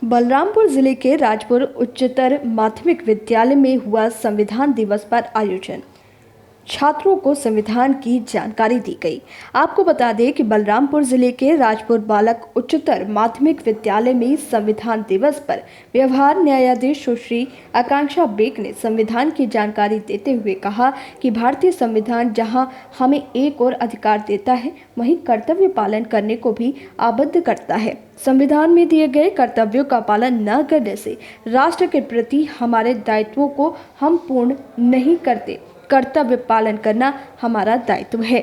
बलरामपुर जिले के राजपुर उच्चतर माध्यमिक विद्यालय में हुआ संविधान दिवस पर आयोजन। छात्रों को संविधान की जानकारी दी गई। आपको बता दें कि बलरामपुर जिले के राजपुर बालक उच्चतर माध्यमिक विद्यालय में संविधान दिवस पर व्यवहार न्यायाधीश सुश्री आकांक्षा बेक ने संविधान की जानकारी देते हुए कहा कि भारतीय संविधान जहां हमें एक और अधिकार देता है, वहीं कर्तव्य पालन करने को भी आबद्ध करता है। संविधान में दिए गए कर्तव्यों का पालन न करने से राष्ट्र के प्रति हमारे दायित्वों को हम पूर्ण नहीं करते। कर्तव्य पालन करना हमारा दायित्व है।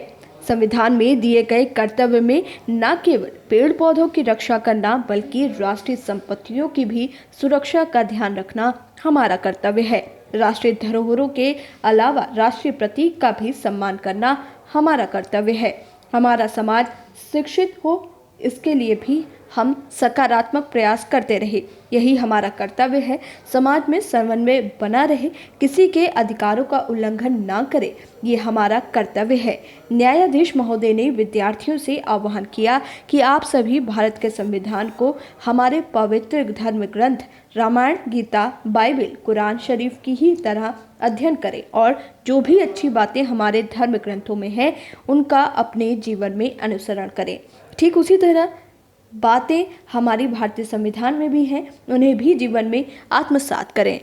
संविधान में दिए गए कर्तव्य में न केवल पेड़ पौधों की रक्षा करना बल्कि राष्ट्रीय संपत्तियों की भी सुरक्षा का ध्यान रखना हमारा कर्तव्य है। राष्ट्रीय धरोहरों के अलावा राष्ट्रीय प्रतीक का भी सम्मान करना हमारा कर्तव्य है। हमारा समाज शिक्षित हो, इसके लिए भी हम सकारात्मक प्रयास करते रहे। यही हमारा कर्तव्य है। समाज में समन्वय बना रहे, किसी के अधिकारों का उल्लंघन ना करे, ये हमारा कर्तव्य है। न्यायाधीश महोदय ने विद्यार्थियों से आह्वान किया कि आप सभी भारत के संविधान को हमारे पवित्र धर्म ग्रंथ रामायण, गीता, बाइबल, कुरान शरीफ की ही तरह अध्ययन करें और जो भी अच्छी बातें हमारे धर्म ग्रंथों में हैं, उनका अपने जीवन में अनुसरण करें। ठीक उसी तरह बातें हमारी भारतीय संविधान में भी हैं, उन्हें भी जीवन में आत्मसात करें।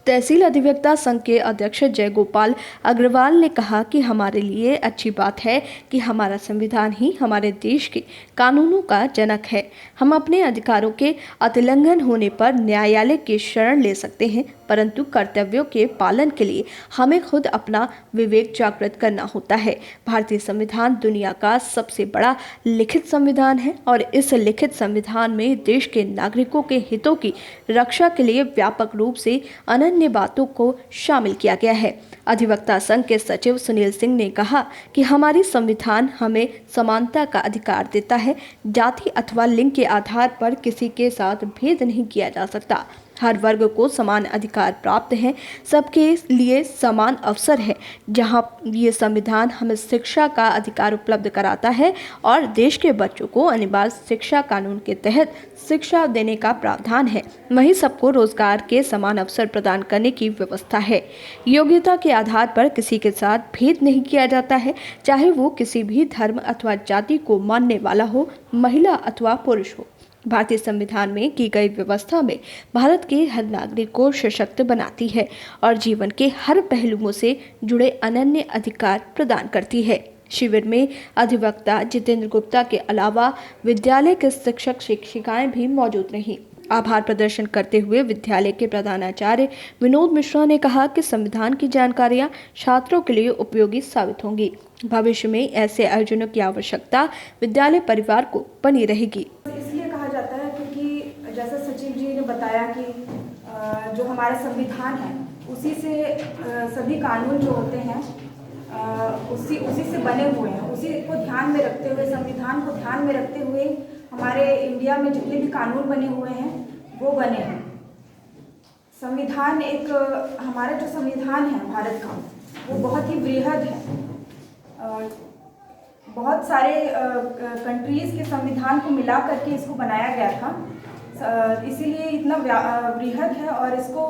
तहसील अधिवक्ता संघ के अध्यक्ष जयगोपाल अग्रवाल ने कहा कि हमारे लिए अच्छी बात है कि हमारा संविधान ही हमारे देश के कानूनों का जनक है। हम अपने अधिकारों के उल्लंघन होने पर न्यायालय की शरण ले सकते हैं, परंतु कर्तव्यों के पालन के लिए हमें खुद अपना विवेक जागृत करना होता है। भारतीय संविधान दुनिया का सबसे बड़ा लिखित संविधान है और इस लिखित संविधान में देश के नागरिकों के हितों की रक्षा के लिए व्यापक रूप से अन्य बातों को शामिल किया गया है। अधिवक्ता संघ के सचिव सुनील सिंह ने कहा कि हमारी संविधान हमें समानता का अधिकार देता है। जाति अथवा लिंग के आधार पर किसी के साथ भेद नहीं किया जा सकता। हर वर्ग को समान अधिकार प्राप्त हैं, सबके लिए समान अवसर है। जहां ये संविधान हमें शिक्षा का अधिकार उपलब्ध कराता है और देश के बच्चों को अनिवार्य शिक्षा कानून के तहत शिक्षा देने का प्रावधान है, वहीं सबको रोजगार के समान अवसर प्रदान करने की व्यवस्था है। योग्यता के आधार पर किसी के साथ भेद नहीं किया जाता है, चाहे वो किसी भी धर्म अथवा जाति को मानने वाला हो, महिला अथवा पुरुष हो। भारतीय संविधान में की गई व्यवस्था में भारत के हर नागरिक को सशक्त बनाती है और जीवन के हर पहलुओं से जुड़े अनन्य अधिकार प्रदान करती है। शिविर में अधिवक्ता जितेंद्र गुप्ता के अलावा विद्यालय के शिक्षक शिक्षिकाएं भी मौजूद रहीं। आभार प्रदर्शन करते हुए विद्यालय के प्रधानाचार्य विनोद मिश्रा ने कहा कि संविधान की जानकारियां छात्रों के लिए उपयोगी साबित होंगी। भविष्य में ऐसे आयोजनों की आवश्यकता विद्यालय परिवार को बनी रहेगी। जैसा सचिव जी ने बताया कि जो हमारा संविधान है उसी से सभी कानून जो होते हैं उसी से बने हुए हैं। उसी को ध्यान में रखते हुए, संविधान को ध्यान में रखते हुए हमारे इंडिया में जितने भी कानून बने हुए हैं वो बने हैं। संविधान एक हमारा जो संविधान है भारत का, वो बहुत ही वृहद है। बहुत सारे कंट्रीज़ के संविधान को मिला करके इसको बनाया गया था, इसीलिए इतना वृहद है और इसको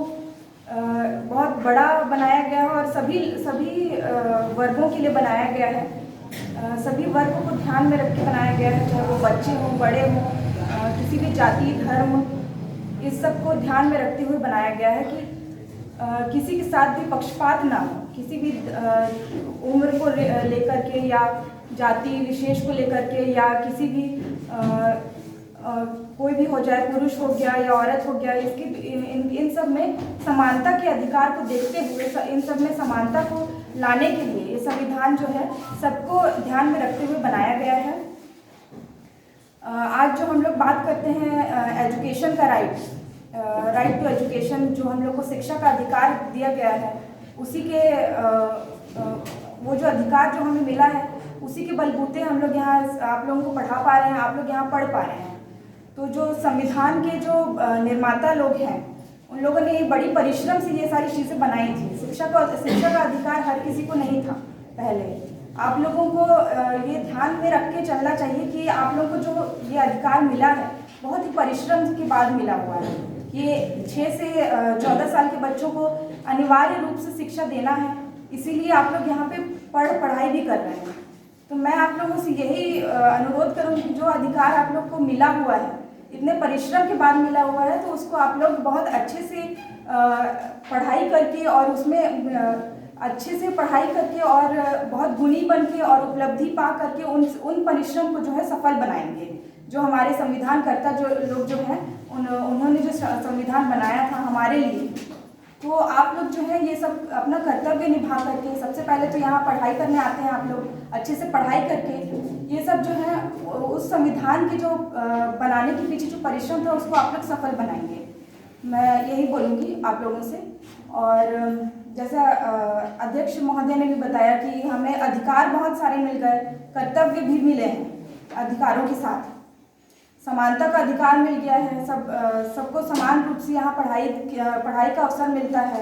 बहुत बड़ा बनाया गया है और सभी वर्गों के लिए बनाया गया है। सभी वर्गों को ध्यान में रख के बनाया गया है, चाहे वो बच्चे हों, बड़े हों, किसी भी जाति धर्म, इस सब को ध्यान में रखते हुए बनाया गया है कि किसी के साथ भी पक्षपात ना हो, किसी भी उम्र को लेकर के या जाति विशेष को लेकर के या किसी भी कोई भी हो जाए, पुरुष हो गया या औरत हो गया, इन सब में समानता के अधिकार को देखते हुए, इन सब में समानता को लाने के लिए ये संविधान जो है सबको ध्यान में रखते हुए बनाया गया है। आज जो हम लोग बात करते हैं एजुकेशन का राइट टू एजुकेशन, जो हम लोग को शिक्षा का अधिकार दिया गया है, उसी के वो जो अधिकार जो हमें मिला है उसी के बलबूते हम लोग यहाँ आप लोगों को पढ़ा पा रहे हैं, आप लोग यहाँ पढ़ पा रहे हैं। तो जो संविधान के जो निर्माता लोग हैं, उन लोगों ने बड़ी परिश्रम से ये सारी चीज़ें बनाई थी। शिक्षा का अधिकार हर किसी को नहीं था पहले। आप लोगों को ये ध्यान में रख के चलना चाहिए कि आप लोगों को जो ये अधिकार मिला है बहुत ही परिश्रम के बाद मिला हुआ है। ये 6 से 14 साल के बच्चों को अनिवार्य रूप से शिक्षा देना है, इसीलिए आप लोग यहाँ पे पढ़ाई भी कर रहे हैं। तो मैं आप लोगों से यही अनुरोध करूँगी कि जो अधिकार आप लोग को मिला हुआ है, इतने परिश्रम के बाद मिला हुआ है, तो उसको आप लोग बहुत अच्छे से पढ़ाई करके और उसमें अच्छे से पढ़ाई करके और बहुत गुणी बन के और उपलब्धि पा करके उन परिश्रम को जो है सफल बनाएंगे। जो हमारे संविधानकर्ता जो लोग जो हैं उन्होंने जो संविधान बनाया था हमारे लिए, तो आप लोग जो है ये सब अपना कर्तव्य निभा करके, सबसे पहले तो यहाँ पढ़ाई करने आते हैं आप लोग, अच्छे से पढ़ाई करके ये सब जो है उस संविधान के जो बनाने के पीछे जो परिश्रम था उसको आप लोग सफल बनाएंगे। मैं यही बोलूँगी आप लोगों से। और जैसा अध्यक्ष महोदय ने भी बताया कि हमें अधिकार बहुत सारे मिल गए, कर्तव्य भी मिले हैं अधिकारों के साथ। समानता का अधिकार मिल गया है, सबको समान रूप से यहाँ पढ़ाई का अवसर मिलता है।